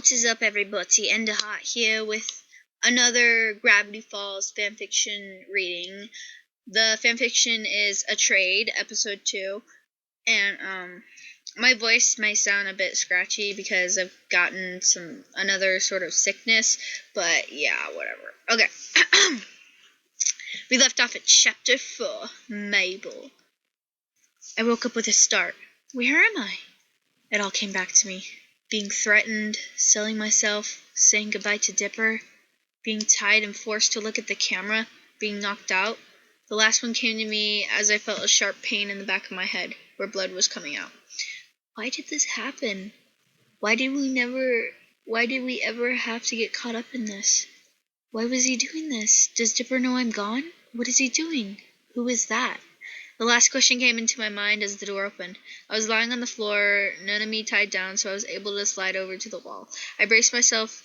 What is up, everybody? Enderheart here with another Gravity Falls fanfiction reading. The fanfiction is A Trade, episode 2, and my voice might sound a bit scratchy because I've gotten another sort of sickness, but yeah, whatever. Okay. We left off at chapter 4, Mabel. I woke up with a start. Where am I? It all came back to me. Being threatened, selling myself, saying goodbye to Dipper, being tied and forced to look at the camera, being knocked out. The last one came to me as I felt a sharp pain in the back of my head, where blood was coming out. Why did this happen? Why did we ever have to get caught up in this? Why was he doing this? Does Dipper know I'm gone? What is he doing? Who is that? The last question came into my mind as the door opened. I was lying on the floor, none of me tied down, so I was able to slide over to the wall. I braced myself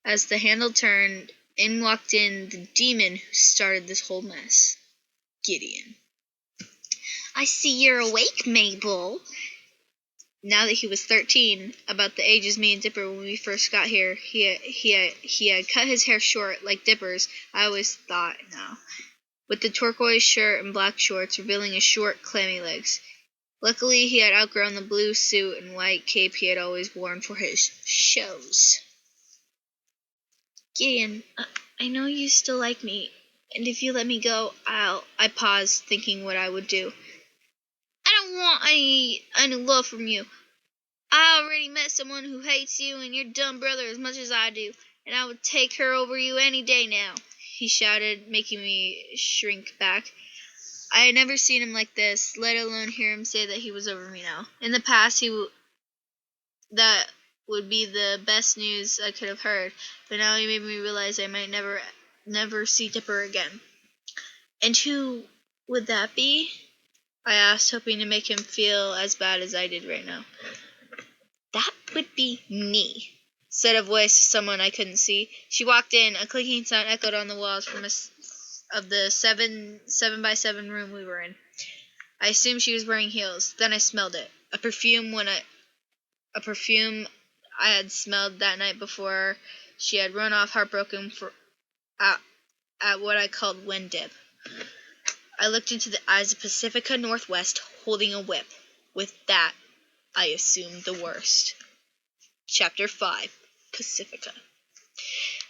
as the handle turned. In walked the demon who started this whole mess. Gideon. I see you're awake, Mabel. Now that he was 13, about the age as me and Dipper when we first got here, he had cut his hair short like Dipper's, I always thought now, with the turquoise shirt and black shorts revealing his short, clammy legs. Luckily, he had outgrown the blue suit and white cape he had always worn for his shows. Gideon, I know you still like me, and if you let me go, I paused, thinking what I would do. I don't want any love from you. I already met someone who hates you and your dumb brother as much as I do, and I would take her over you any day now, he shouted, making me shrink back. I had never seen him like this, let alone hear him say that he was over me now. In the past, that would be the best news I could have heard, but now he made me realize I might never see Dipper again. And who would that be? I asked, hoping to make him feel as bad as I did right now. That would be me, said a voice of someone I couldn't see. She walked in. A clicking sound echoed on the walls of the 7x7 room we were in. I assumed she was wearing heels. Then I smelled it. A perfume I had smelled that night before she had run off heartbroken at what I called wind dip. I looked into the eyes of Pacifica Northwest holding a whip. With that, I assumed the worst. Chapter 5, Pacifica.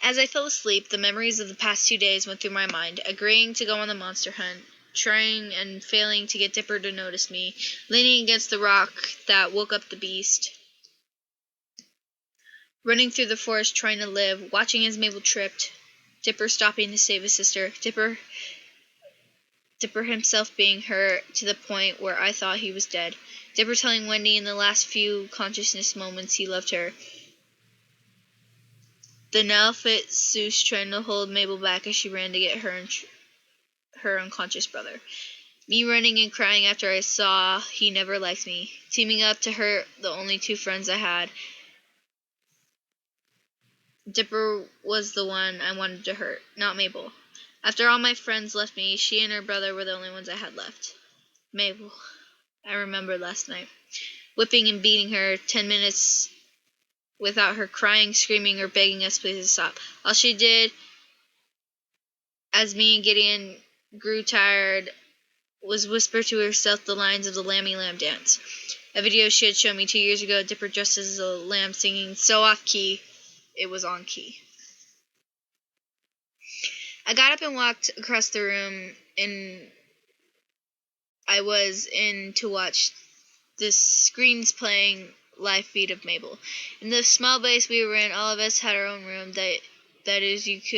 As I fell asleep, the memories of the past 2 days went through my mind, agreeing to go on the monster hunt, trying and failing to get Dipper to notice me, leaning against the rock that woke up the beast, running through the forest trying to live, watching as Mabel tripped, Dipper stopping to save his sister, Dipper himself being hurt to the point where I thought he was dead, Dipper telling Wendy in the last few consciousness moments he loved her, the now-fit Seuss trying to hold Mabel back as she ran to get her unconscious brother, me running and crying after I saw he never liked me, teaming up to hurt the only two friends I had. Dipper was the one I wanted to hurt, not Mabel. After all my friends left me, she and her brother were the only ones I had left. Mabel. I remembered last night. Whipping and beating her 10 minutes without her crying, screaming, or begging us please to stop. All she did, as me and Gideon grew tired, was whisper to herself the lines of the Lammy Lamb dance. A video she had shown me 2 years ago, Dipper dressed as a lamb singing so off-key, it was on-key. I got up and walked across the room, and I was in to watch the screens playing live feed of Mabel. In the small base we were in, all of us had our own room. That is if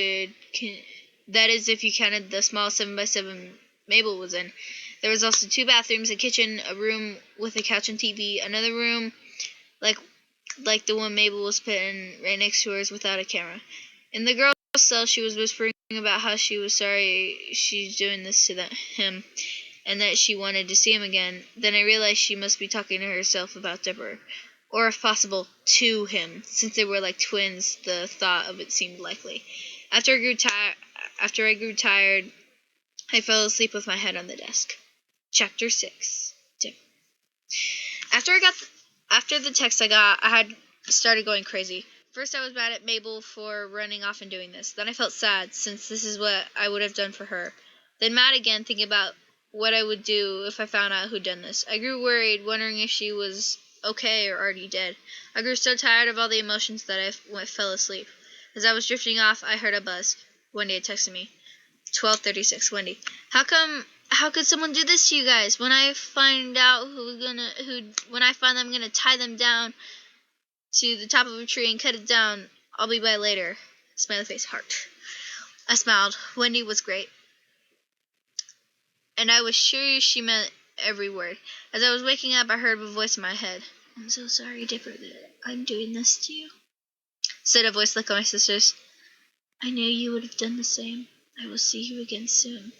you counted the small 7x7 Mabel was in. There was also 2 bathrooms, a kitchen, a room with a couch and TV, another room like the one Mabel was put in right next to hers without a camera. In the girl's cell, she was whispering about how she was sorry she's doing this to him, and that she wanted to see him again. Then I realized she must be talking to herself about Dipper, or if possible, to him, since they were like twins. The thought of it seemed likely. After I grew tired, I fell asleep with my head on the desk. Chapter 6. Dipper. After the text I got, I had started going crazy. First, I was mad at Mabel for running off and doing this. Then I felt sad, since this is what I would have done for her. Then mad again, thinking about what I would do if I found out who'd done this. I grew worried, wondering if she was okay or already dead. I grew so tired of all the emotions that I fell asleep. As I was drifting off, I heard a buzz. Wendy had texted me. 12:36. Wendy. How could someone do this to you guys? When I find out when I find them, I'm gonna tie them down to the top of a tree and cut it down. I'll be by later. Smiley face heart. I smiled. Wendy was great, and I was sure she meant every word. As I was waking up, I heard a voice in my head. I'm so sorry, Dipper, that I'm doing this to you, said a voice like my sister's. I knew you would have done the same. I will see you again soon.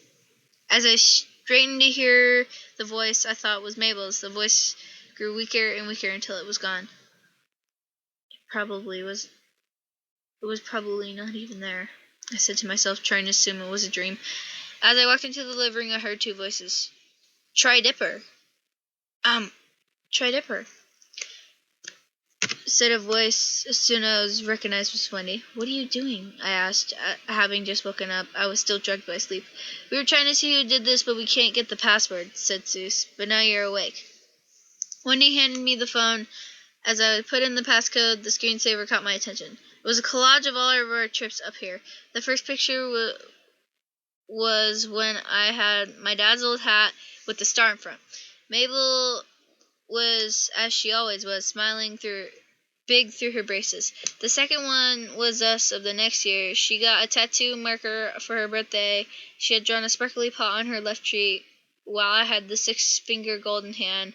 As I straightened to hear the voice I thought was Mabel's, the voice grew weaker and weaker until it was gone. It was probably not even there, I said to myself, trying to assume it was a dream. As I walked into the living room, I heard two voices. Try Dipper. Try Dipper, said a voice as soon as I was recognized as Wendy. What are you doing? I asked, having just woken up. I was still drugged by sleep. We were trying to see who did this, but we can't get the password, said Seuss. But now you're awake. Wendy handed me the phone. As I put in the passcode, the screensaver caught my attention. It was a collage of all of our trips up here. The first picture was when I had my dad's old hat with the star in front. Mabel was, as she always was, smiling big through her braces. The second one was us of the next year. She got a tattoo marker for her birthday. She had drawn a sparkly paw on her left cheek, while I had the 6-finger golden hand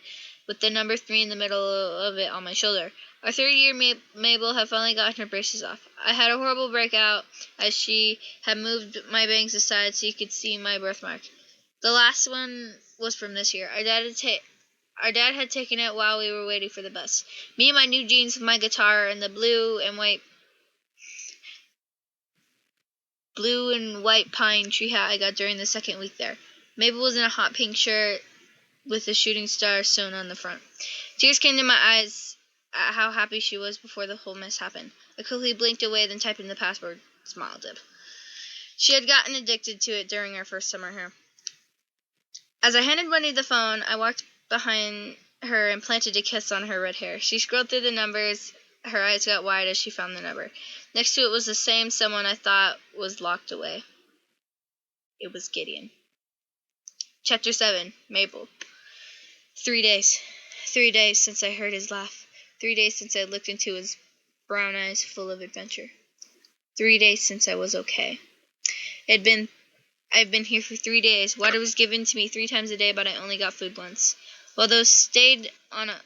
with the number 3 in the middle of it on my shoulder. Our third year, Mabel had finally gotten her braces off. I had a horrible breakout as she had moved my bangs aside so you could see my birthmark. The last one was from this year. Our dad had taken it while we were waiting for the bus. Me and my new jeans with my guitar and the blue and white pine tree hat I got during the second week there. Mabel was in a hot pink shirt with a shooting star sewn on the front. Tears came to my eyes at how happy she was before the whole mess happened. I quickly blinked away, then typed in the password. Smile dip. She had gotten addicted to it during our first summer here. As I handed Wendy the phone, I walked behind her and planted a kiss on her red hair. She scrolled through the numbers. Her eyes got wide as she found the number. Next to it was the same someone I thought was locked away. It was Gideon. Chapter 7. Mabel. 3 days. 3 days since I heard his laugh. 3 days since I looked into his brown eyes full of adventure. 3 days since I was okay. I've been here for 3 days. Water was given to me 3 times a day, but I only got food once. While those stayed on a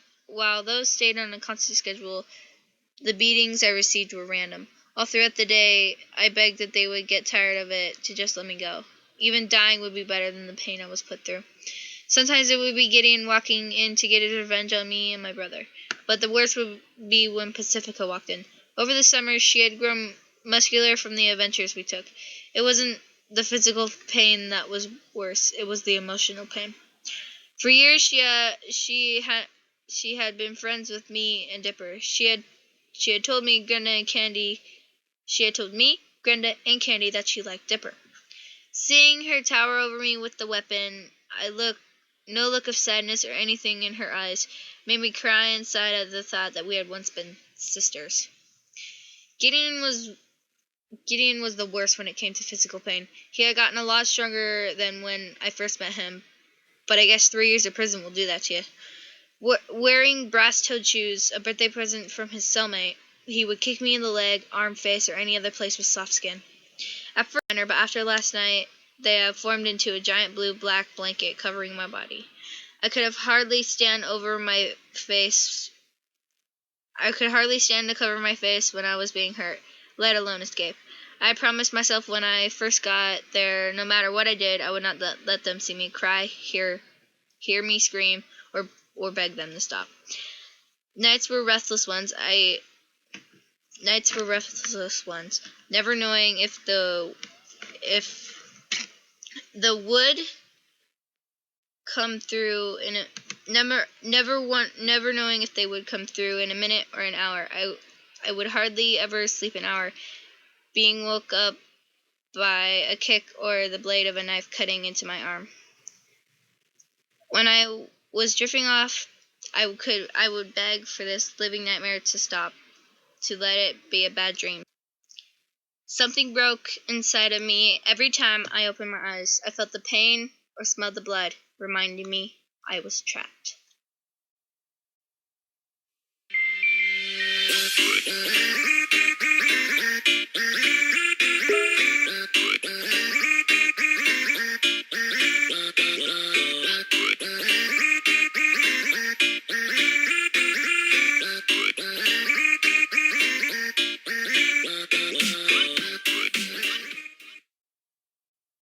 constant schedule, the beatings I received were random. All throughout the day, I begged that they would get tired of it to just let me go. Even dying would be better than the pain I was put through. Sometimes it would be Gideon walking in to get his revenge on me and my brother. But the worst would be when Pacifica walked in. Over the summer, she had grown muscular from the adventures we took. It wasn't the physical pain that was worse. It was the emotional pain. For years, she had been friends with me and Dipper. She had told me, Grenda and Candy. She had told me, Grenda and Candy, that she liked Dipper. Seeing her tower over me with the weapon, no look of sadness or anything in her eyes, made me cry inside at the thought that we had once been sisters. Gideon was the worst when it came to physical pain. He had gotten a lot stronger than when I first met him, but I guess 3 years of prison will do that to you. Wearing brass-toed shoes, a birthday present from his cellmate, he would kick me in the leg, arm, face, or any other place with soft skin. At first, but after last night, they have formed into a giant blue-black blanket covering my body. I could hardly stand to cover my face when I was being hurt, let alone escape. I promised myself when I first got there, no matter what I did, I would not let them see me cry, hear me scream, or beg them to stop. Nights were restless ones, never knowing if the would come through in a never knowing if they would come through in a minute or an hour. I would hardly ever sleep an hour, being woke up by a kick or the blade of a knife cutting into my arm. When I was drifting off, I would beg for this living nightmare to stop, to let it be a bad dream. Something broke inside of me every time I opened my eyes. I felt the pain or smelled the blood, reminding me I was trapped.